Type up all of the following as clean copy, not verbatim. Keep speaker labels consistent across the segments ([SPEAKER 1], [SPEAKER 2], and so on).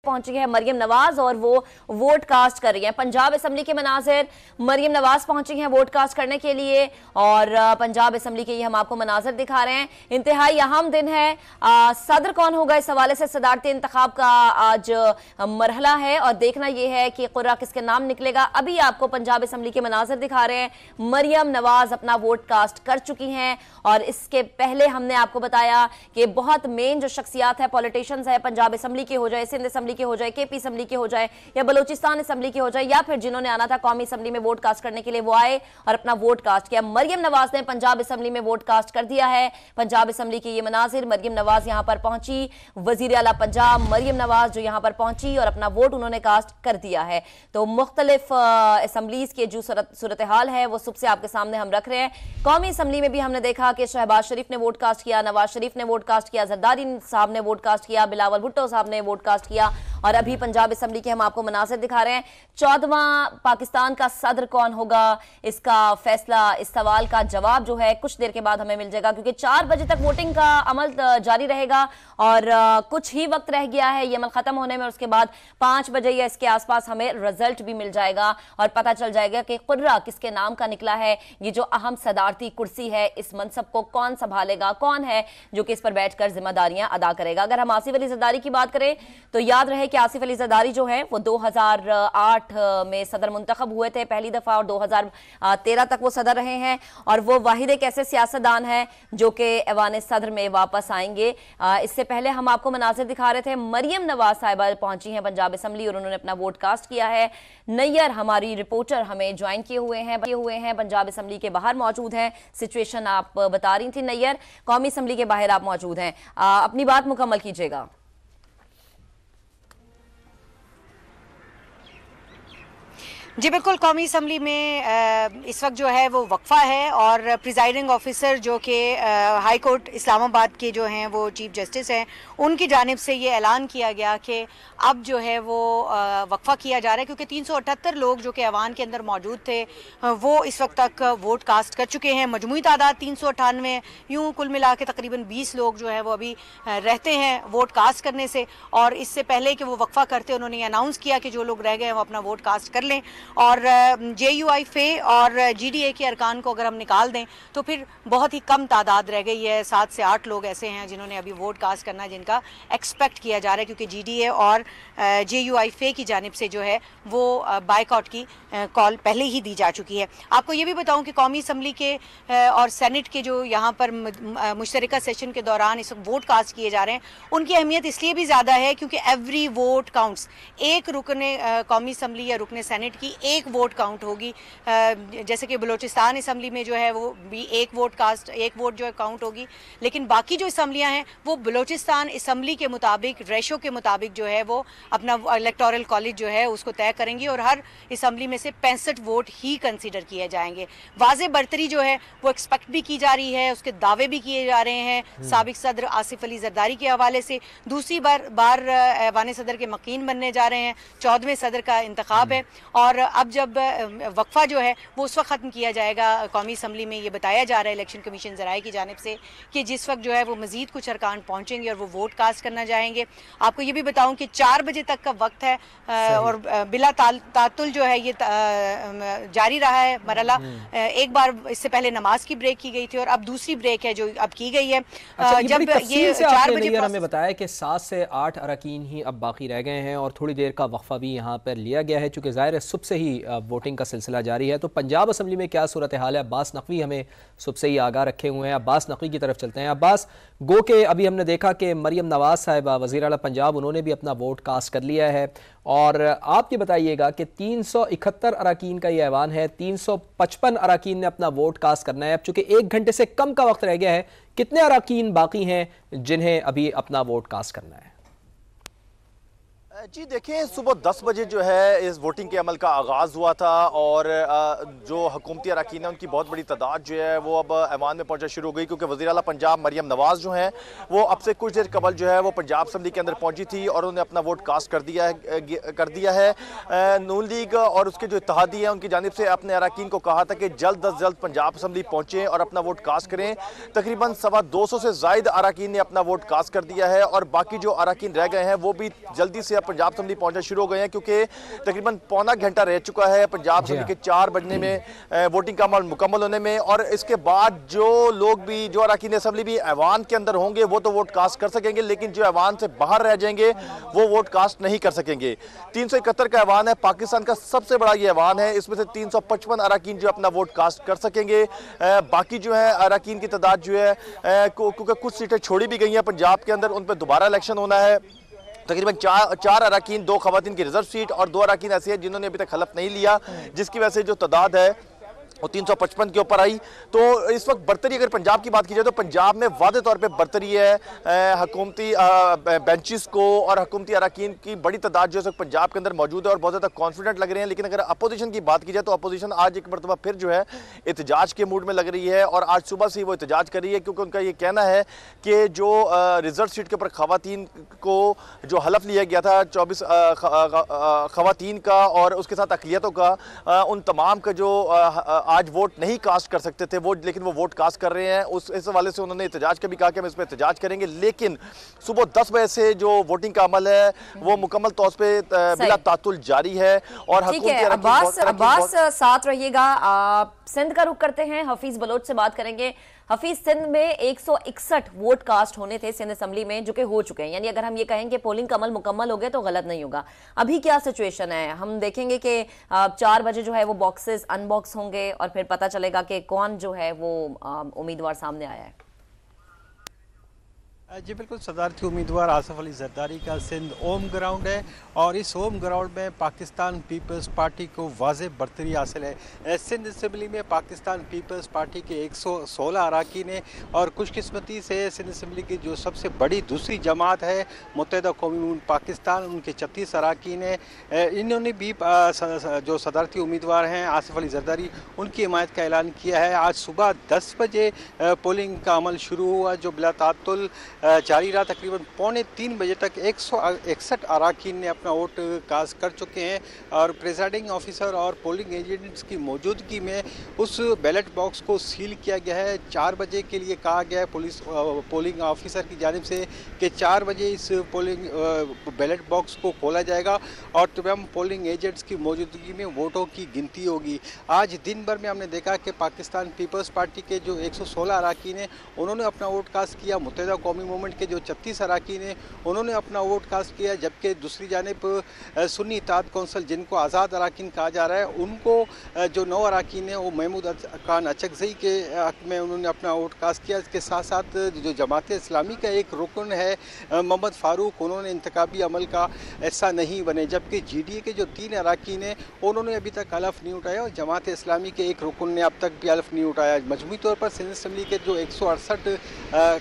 [SPEAKER 1] पहुंची है मरियम नवाज और वो वोट कास्ट कर रही है। पंजाब असेंबली के मनाजिर, मरियम नवाज पहुंची हैं वोट कास्ट करने के लिए और पंजाब असेंबली के ये हम आपको मनाजिर दिखा रहे हैं। इंतहाई अहम दिन है, सदर कौन होगा इस हवाले से सदारती इंतखाब का आज मरहला है और देखना यह है कि कुर्रा किसके नाम निकलेगा। अभी आपको पंजाब असेंबली के मनाजिर दिखा रहे हैं, मरियम नवाज अपना वोट कास्ट कर चुकी हैं और इसके पहले हमने आपको बताया कि बहुत मेन जो शख्सियात है, पॉलिटिशियंस है, पंजाब असेंबली के हो जाए, सिंध असेंबली के हो जाए, केपी असेंबली के हो जाए या बलोचिस्तान असेंबली के हो जाए या फिर जिन्होंने आना था कौमी असेंबली में वोट कास्ट करने के लिए, वो आए और अपना वोट कास्ट किया। मरियम नवाज ने पंजाब असेंबली में वोट कास्ट कर दिया है। पंजाब असेंबली के ये मनाजिर, मरियम नवाज यहां पर पहुंची, वजीर आला पंजाब मरियम नवाज जो यहां पर पहुंची और अपना वोट उन्होंने कास्ट कर दिया है। तो मुख्तलिफ असेंबलीज के जो सूरत हाल है वो सबसे आपके सामने हम रख रहे हैं। कौमी असेंबली में भी हमने देखा कि शहबाज शरीफ ने वोट कास्ट किया, नवाज शरीफ ने वोट कास्ट किया, जरदारी साहब ने वोट कास्ट किया, बिलावल भुट्टो साहब ने वोट कास्ट किया और अभी पंजाब असेंबली के हम आपको मनासिर दिखा रहे हैं। 14वां पाकिस्तान का सदर कौन होगा, इसका फैसला, इस सवाल का जवाब जो है कुछ देर के बाद हमें मिल जाएगा क्योंकि 4 बजे तक वोटिंग का अमल जारी रहेगा और कुछ ही वक्त रह गया है ये अमल खत्म होने में। उसके बाद 5 बजे या इसके आसपास हमें रिजल्ट भी मिल जाएगा और पता चल जाएगा कि कुर्रा किसके नाम का निकला है। ये जो अहम सदारती कुर्सी है, इस मनसब को कौन संभालेगा, कौन है जो कि इस पर बैठकर जिम्मेदारियां अदा करेगा। अगर हम आसिफ अली जरदारी की बात करें तो याद रहे कि आसिफ अली जरदारी जो है वो 2008 में सदर मुंतखब हुए थे पहली दफा और 2013 तक वो सदर रहे हैं और वो वाहिद एक ऐसे सियासतदान है जो कि ऐवान सदर में वापस आएंगे। इससे पहले हम आपको मनाजिर दिखा रहे थे, मरियम नवाज साहिबा पहुंची हैं पंजाब असेंबली और उन्होंने अपना वोट कास्ट किया है। नैयर हमारी रिपोर्टर हमें ज्वाइन किए हुए हैं, पंजाब असेंबली के बाहर मौजूद हैं। सिचुएशन आप बता रही थी नैयर, कौमी असेंबली के बाहर आप मौजूद हैं, अपनी बात मुकम्मल कीजिएगा।
[SPEAKER 2] जी बिल्कुल, कौमी असम्बली में इस वक्त जो है वो वक्फा है और प्रिजाइडिंग ऑफिसर जो कि हाई कोर्ट इस्लामाबाद के जो हैं वो चीफ जस्टिस हैं, उनकी जानिब से ये ऐलान किया गया कि अब जो है वो वक्फा किया जा रहा है क्योंकि 378 लोग जो कि ऐवान के अंदर मौजूद थे वो इस वक्त तक वोट कास्ट कर चुके हैं। मजमूई तादाद 398, यूँ कुल मिला के तकरीबन 20 लोग जो है वो अभी रहते हैं वोट कास्ट करने से। और इससे पहले कि वो वक्फा करते उन्होंने अनाउंस किया कि जो लोग रह गए वो अपना वोट कास्ट कर लें और JUI-FE और GDA के अरकान को अगर हम निकाल दें तो फिर बहुत ही कम तादाद रह गई है। 7 से 8 लोग ऐसे हैं जिन्होंने अभी वोट कास्ट करना है, जिनका एक्सपेक्ट किया जा रहा है क्योंकि GDA और JUI-FE की जानिब से जो है वो बायकॉट की कॉल पहले ही दी जा चुकी है। आपको ये भी बताऊं कि कौमी असम्बली के और सेनेट के जो यहाँ पर मुश्तरका सेशन के दौरान इस वोट कास्ट किए जा रहे हैं, उनकी अहमियत इसलिए भी ज़्यादा है क्योंकि एवरी वोट काउंट्स। एक रुकने कौमी असम्बली या रुकने सेनेट की एक वोट काउंट होगी। जैसे कि बलोचिस्तान असम्बली में जो है वो भी एक वोट जो है काउंट होगी, लेकिन बाकी जो असम्बलियाँ हैं वो बलोचिस्तान असम्बली के मुताबिक, रेशो के मुताबिक जो है वो अपना इलेक्टोरल कॉलेज जो है उसको तय करेंगी और हर असम्बली में से 65 वोट ही कंसीडर किए जाएंगे। वाज़े बरतरी जो है वो एक्सपेक्ट भी की जा रही है, उसके दावे भी किए जा रहे हैं साबिक सदर आसिफ अली जरदारी के हवाले से। दूसरी बार ऐवान सदर के मकीन बनने जा रहे हैं, 14वें सदर का इंतखाब है और अब जब वक्फा जो है वो उस वक्त ख़त्म किया जाएगा। कौमी असम्बली में ये बताया जा रहा है इलेक्शन कमीशन ज़राए की जानिब से कि जिस वक्त जो है वो मज़ीद कुछ अरकान पहुँचेंगे और वो वोट कास्ट करना जाएंगे। आपको ये भी बताऊँ कि 4 बजे तक का वक्त है और बिला तातुल जो है ये जारी रहा है मरला। एक बार इससे पहले नमाज की ब्रेक की गई थी और अब दूसरी ब्रेक है जो अब की गई है।
[SPEAKER 3] जब ये 4 बजे हमें बताया कि 7 से 8 अरकान ही अब बाकी रह गए हैं और थोड़ी देर का वक्फा भी यहाँ पर लिया गया है चूँकि ज़ाहिर है सुबह से ही वोटिंग का सिलसिला जारी है। तो पंजाब असम्बली में क्या सूरत हाल है? अब्बास नकवी हमें सुबह से ही आगाह रखे हुए हैं। अब्बास नकवी की तरफ चलते हैं। अब्बास, गो के अभी हमने देखा कि मरियम नवाज साहिबा वज़ीर आला पंजाब, उन्होंने भी अपना वोट कास्ट कर लिया है और आप ये बताइएगा कि 371 अरकान का ये ऐवान है, 355 अरकान ने अपना वोट कास्ट करना है। अब चूंकि 1 घंटे से कम का वक्त रह गया है, कितने अरकान बाकी हैं जिन्हें अभी अपना वोट कास्ट करना है?
[SPEAKER 4] जी देखें, सुबह 10 बजे जो है इस वोटिंग के अमल का आगाज़ हुआ था और जो हुकूमती अरकान है उनकी बहुत बड़ी तादाद जो है वो अब ऐवान में पहुंचना शुरू हो गई क्योंकि वज़ीर आला पंजाब मरियम नवाज़ जो हैं वो अब से कुछ देर कबल जो है वो पंजाब असम्बली के अंदर पहुंची थी और उन्होंने अपना वोट कास्ट कर दिया है। नून लीग और उसके जो इत्तेहादी हैं उनकी जानिब से अपने अरकान को कहा था कि जल्द अज जल्द पंजाब असम्बली पहुँचें और अपना वोट कास्ट करें। तकरीबन 225 से ज़ायद अरकान ने अपना वोट कास्ट कर दिया है और बाकी जो अरकान रह गए हैं वो भी जल्दी से पंजाब असम्बली पहुंचना शुरू हो गए हैं, क्योंकि तकरीबन पौना घंटा रह चुका है पंजाब असम्बली के 4 बजने में, वोटिंग का अमल मुकम्मल होने में। और इसके बाद जो लोग भी, जो अरकान असम्बली भी ऐवान के अंदर होंगे वो तो वोट कास्ट कर सकेंगे, लेकिन जो ऐवान से बाहर रह जाएंगे वो वोट कास्ट नहीं कर सकेंगे। 371 का ऐवान है, पाकिस्तान का सबसे बड़ा ये ऐवान है। इसमें से 355 अरकान जो अपना वोट कास्ट कर सकेंगे। बाकी जो है अरकान की तादाद जो है, क्योंकि कुछ सीटें छोड़ी भी गई हैं पंजाब के अंदर, उन पर दोबारा इलेक्शन होना है। तकरीबन चार अरकान, 2 खवातीन की रिजर्व सीट और 2 अरकान ऐसे हैं जिन्होंने अभी तक हलफ नहीं लिया, जिसकी वजह से जो तादाद है वो 355 के ऊपर आई। तो इस वक्त बरतरी, अगर पंजाब की बात की जाए तो पंजाब में वादे तौर पे बरतरी है हुकूमती बेंचेस को, और हुकूमती अरकान की बड़ी तादाद जो है पंजाब के अंदर मौजूद है और बहुत ज़्यादा कॉन्फिडेंट लग रहे हैं। लेकिन अगर अपोजिशन की बात की जाए तो अपोजिशन आज एक मरतबा फिर जो है एहतजाज के मूड में लग रही है, और आज सुबह से ही वो एहतजाज कर रही है, क्योंकि उनका ये कहना है कि जो रिजर्व सीट के ऊपर खवातीन को जो हलफ लिया गया था 24 खवातीन का और उसके साथ अक़लियतों का, उन तमाम का जो आज वोट नहीं कास्ट कर सकते थे वो, लेकिन वो वोट कास्ट कर रहे हैं। इस हवाले से उन्होंने एहतजाज का भी कहा कि हम इस पर एहतजाज करेंगे, लेकिन सुबह 10 बजे से जो वोटिंग का अमल है वो मुकम्मल तौर पे बिला तातुल जारी है। और
[SPEAKER 1] ठीक है, अब्बास साथ रहिएगा। सिंध का रुख करते हैं, हफीज बलोच से बात करेंगे। हफीज, सिंध में 161 वोट कास्ट होने थे सिंध असेंबली में, जो कि हो चुके हैं, यानी अगर हम ये कहें कि पोलिंग का अमल मुकम्मल हो गया तो गलत नहीं होगा। अभी क्या सिचुएशन है? हम देखेंगे कि 4 बजे जो है वो बॉक्सेस अनबॉक्स होंगे और फिर पता चलेगा कि कौन जो है वो उम्मीदवार सामने आया है।
[SPEAKER 5] जी बिल्कुल, सदारती उम्मीदवार आसिफ अली जरदारी का सिंध होम ग्राउंड है और इस होम ग्राउंड में पाकिस्तान पीपल्स पार्टी को वाज़ेह बरतरी हासिल है। सिंध असम्बली में पाकिस्तान पीपल्स पार्टी के 116 अरकान हैं और खुशकिस्मती से सिंध असम्बली की जो सबसे बड़ी दूसरी जमात है मुत्तहिदा कौमी मूवमेंट पाकिस्तान, उनके 36 अरकान हैं। इन्होंने भी जो सदारती उम्मीदवार हैं आसिफ अली जरदारी, उनकी हिमायत का ऐलान किया है। आज सुबह 10 बजे पोलिंग का अमल शुरू हुआ जो बिला तातुल जारी रहा। तकरीबन 2:45 बजे तक 161 अरकान ने अपना वोट कास्ट कर चुके हैं और प्रिजाइडिंग ऑफिसर और पोलिंग एजेंट्स की मौजूदगी में उस बैलेट बॉक्स को सील किया गया है। 4 बजे के लिए कहा गया है पोलिंग ऑफिसर की जानिब से कि 4 बजे इस पोलिंग बैलेट बॉक्स को खोला जाएगा और तमाम पोलिंग एजेंट्स की मौजूदगी में वोटों की गिनती होगी। आज दिन भर में हमने देखा कि पाकिस्तान पीपल्स पार्टी के जो 116 अरकान हैं उन्होंने अपना वोट कास्ट किया। मुत्तहिदा कौमी मूवमेंट के जो 36 अरकान हैं उन्होंने अपना वोट कास्ट किया, जबकि दूसरी जानिब सुन्नी इत्तेहाद कौंसिल जिनको आज़ाद अरकान कहा जा रहा है उनको जो 9 अरकान हैं वो महमूद खान अचकज़ई के हक़ में उन्होंने अपना वोट कास्ट किया। इसके साथ साथ जो जमात इस्लामी का एक रुकन है मोहम्मद फ़ारूक, उन्होंने इंतखाबी अमल का हिस्सा नहीं बने, जबकि GDA के जो 3 अरकान हैं उन्होंने अभी तक हलफ नहीं उठाया और जमात इस्लामी के एक रुकन ने अब तक भी हलफ नहीं उठाया। मजमूई तौर पर सिंध असम्बली के जो 168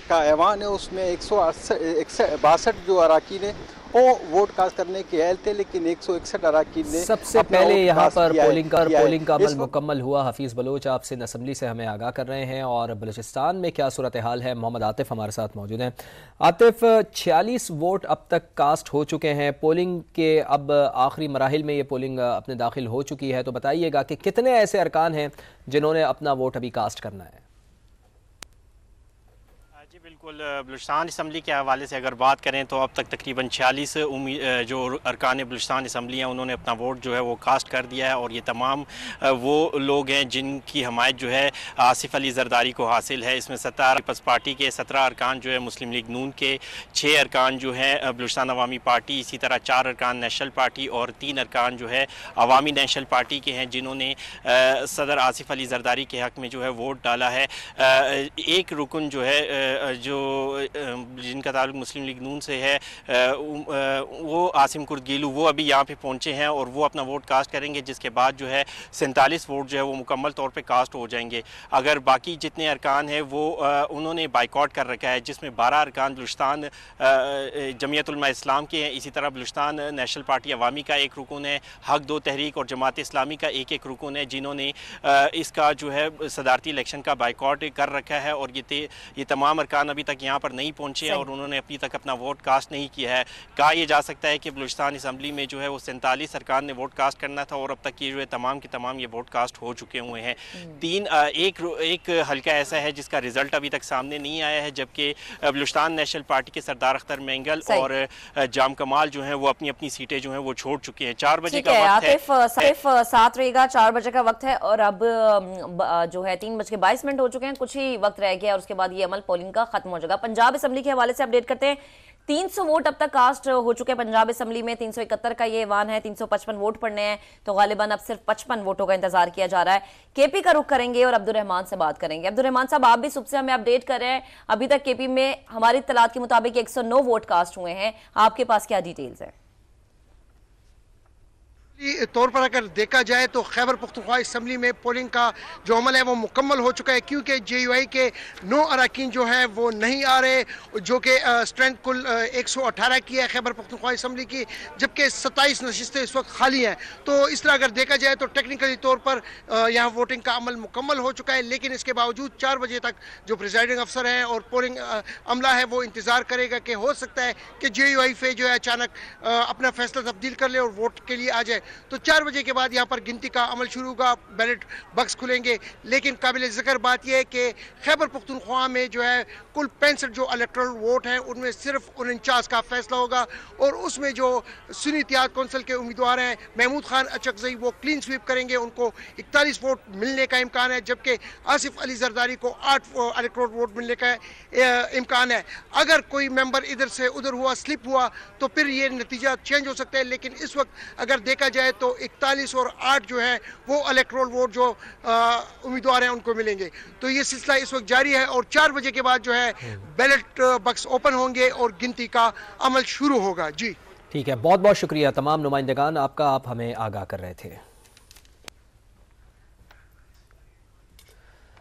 [SPEAKER 5] का ऐवान है उसमें 162 जो अरकान है वो वोट कास्ट करने के अहल थे, लेकिन 161 अरकान ने
[SPEAKER 3] सबसे पहले यहाँ पर पोलिंग का अमल मुकम्मल हुआ। हफीज़ बलोच आप सिंध असम्बली से हमें आगाह कर रहे हैं और बलूचिस्तान में क्या सूरत हाल है, मोहम्मद आतिफ हमारे साथ मौजूद हैं। आतिफ, 46 वोट अब तक कास्ट हो चुके हैं, पोलिंग के अब आखिरी मराहिल में ये पोलिंग अपने दाखिल हो चुकी है, तो बताइएगा कि कितने ऐसे अरकान हैं जिन्होंने अपना वोट अभी कास्ट करना है?
[SPEAKER 6] जी बिल्कुल, बलूचिस्तान असम्बली के हवाले से अगर बात करें तो अब तक तकरीबन 46 जो अरकान बलूचिस्तान असम्बली हैं उन्होंने अपना वोट जो है वो कास्ट कर दिया है और ये तमाम वो लोग हैं जिनकी हमायत जो है आसिफ अली जरदारी को हासिल है। इसमें 17 पीपल्स पार्टी के 17 अरकान जो है मुस्लिम लीग नून के, 6 अरकान जो हैं बलूचिस्तान अवामी पार्टी, इसी तरह 4 अरकान नेशनल पार्टी और 3 अरकान जो है अवामी नेशनल पार्टी के हैं जिन्होंने सदर आसिफ अली जरदारी के हक़ में जो है वोट डाला है। एक रुकन जो है जो जिनका ताल्लुक मुस्लिम लीग नून से है वो आसिम कुर्दगीलू, वो अभी यहाँ पे पहुँचे हैं और वो अपना वोट कास्ट करेंगे, जिसके बाद जो है 47 वोट जो है वो मुकम्मल तौर पे कास्ट हो जाएंगे। अगर बाकी जितने अरकान हैं वो उन्होंने बाइकआउट कर रखा है, जिसमें 12 अरकान बलूचिस्तान जमीयत उलमा इस्लाम के हैं, इसी तरह बलूचिस्तान नेशनल पार्टी अवामी का एक रुकन है, हक दो तहरीक और जमात इस्लामी का एक रुकन है जिन्होंने इसका जो है सदारती इलेक्शन का बाइकआउट कर रखा है। और ये तमाम अरकान अरकान अभी तक यहाँ पर नहीं पहुँचे और उन्होंने अभी तक अपना वोट कास्ट नहीं किया है। कहा यह जा सकता है कि बलूचिस्तान असम्बली में जो है वो 47 अरकान ने वोट कास्ट करना था और अब तक ये जो है तमाम के तमाम ये वोट कास्ट हो चुके हुए हैं। एक हल्का ऐसा है जिसका रिजल्ट अभी तक सामने नहीं आया है, जबकि बलूचिस्तान नेशनल पार्टी के सरदार अख्तर मेंगल और जाम कमाल जो है वो अपनी अपनी सीटें जो है वो छोड़ चुके हैं। 4 बजे का वक्त है,
[SPEAKER 1] सिर्फ साथ रहेगा, 4 बजे का वक्त है और अब जो है 3:22 हो चुके हैं, कुछ ही वक्त रह गया और उसके बाद ये अमल पोलिंग का खत्म हो जाएगा। पंजाब असेंबली के हवाले से अपडेट करते हैं। 300 वोट अब तक कास्ट हो चुके हैं पंजाब असेंबली में, 371 का ये ऐवान है, 355 वोट पड़ने हैं, तो गालिबन अब सिर्फ 55 वोटों का इंतजार किया जा रहा है। केपी का रुख करेंगे और अब्दुल रहमान से बात करेंगे। अब्दुल रहमान साहब, आप भी सुबह से हमें अपडेट कर रहे हैं, अभी तक केपी में हमारी इत्तलात के मुताबिक 109 वोट कास्ट हुए हैं, आपके पास क्या डिटेल्स है?
[SPEAKER 7] तौर पर अगर देखा जाए तो खैबर पख्तूनख्वा असम्बली में पोलिंग का जो अमल है वो मुकम्मल हो चुका है, क्योंकि JUI के 9 अरकान जो है वो नहीं आ रहे, जो कि स्ट्रेंथ कुल 118 की है खैबर पख्तूनख्वा असम्बली की, जबकि 27 नशिस्तें इस वक्त खाली हैं। तो इस तरह अगर देखा जाए तो टेक्निकली तौर पर यहाँ वोटिंग का अमल मुकम्मल हो चुका है, लेकिन इसके बावजूद 4 बजे तक जो प्रिजाइडिंग अफसर हैं और पोलिंग अमला है वो इंतज़ार करेगा कि हो सकता है कि JUI पे जो है अचानक अपना फैसला तब्दील कर ले और वोट के लिए आ जाए। तो 4 बजे के बाद यहाँ पर गिनती का अमल शुरू होगा, बैलेट बक्स खुलेंगे। लेकिन काबिल ज़िक्र बात यह है कि खैबर पख्तूनख्वा में जो है कुल 65 जो इलेक्टोरल वोट हैं उनमें सिर्फ 49 का फैसला होगा और उसमें जो सुन्नी इत्तेहाद कौंसिल के उम्मीदवार हैं महमूद खान अचकज़ई वो क्लीन स्वीप करेंगे, उनको 41 वोट मिलने का इम्कान है, जबकि आसिफ अली जरदारी को 8 इलेक्टोरल वोट मिलने का इम्कान है। अगर कोई मेंबर इधर से उधर हुआ, स्लिप हुआ, तो फिर ये नतीजा चेंज हो सकता है। लेकिन इस वक्त अगर देखा जाए तो 41 और 8 जो है वो इलेक्टोरल वोट जो उम्मीदवार हैं उनको मिलेंगे। तो ये सिलसिला इस वक्त जारी है और 4 बजे के बाद जो है बैलेट बक्स ओपन होंगे और गिनती का अमल शुरू होगा। जी
[SPEAKER 3] ठीक है, बहुत बहुत शुक्रिया तमाम नुमाइंदगान आपका, आप हमें आगाह कर रहे थे।